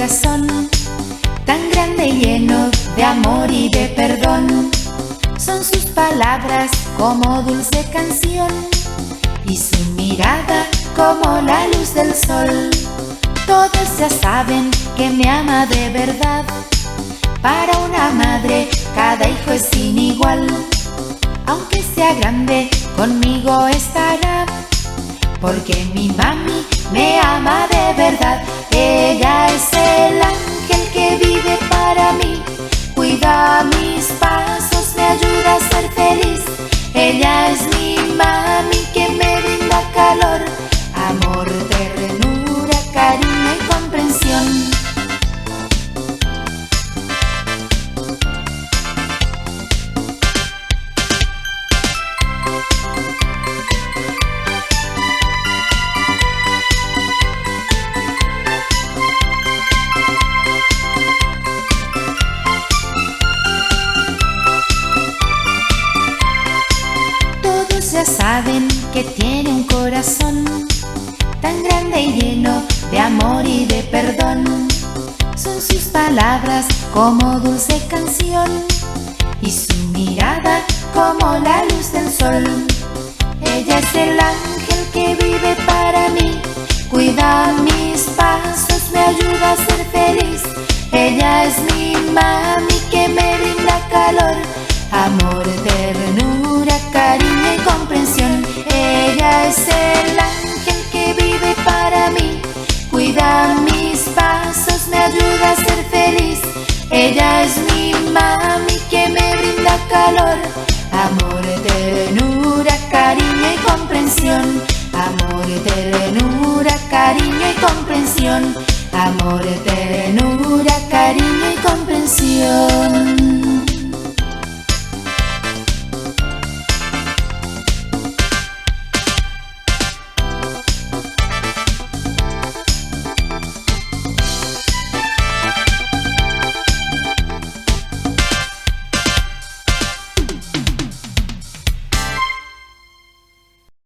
corazón tan grande y lleno de amor y de perdón. Son sus palabras como dulce canción y su mirada como la luz del sol. Todos ya saben que me ama de verdad. Para una madre cada hijo es sin igual. Aunque sea grande, conmigo estará, porque mi mami me ama de verdad. Ella es el ángel que vive para mí, cuida mis pasos, me ayuda a ser feliz. Ella es mi mami que me brinda calor, amor, ternura, cariño y comprensión. Ya saben que tiene un corazón tan grande y lleno de amor y de perdón. Son sus palabras como dulce canción y su mirada como la luz del sol. Ella es el ángel que vive para mí, cuida mis pasos, me ayuda a ser feliz. Ella es mi mami que me brinda calor, amor, ternura, cariño y comprensión. Ella es el ángel que vive para mí, cuida mis pasos, me ayuda a ser feliz. Ella es mi mami que me brinda calor, amor, ternura, cariño y comprensión. Amor, ternura, cariño y comprensión. Amor, ternura, cariño y comprensión.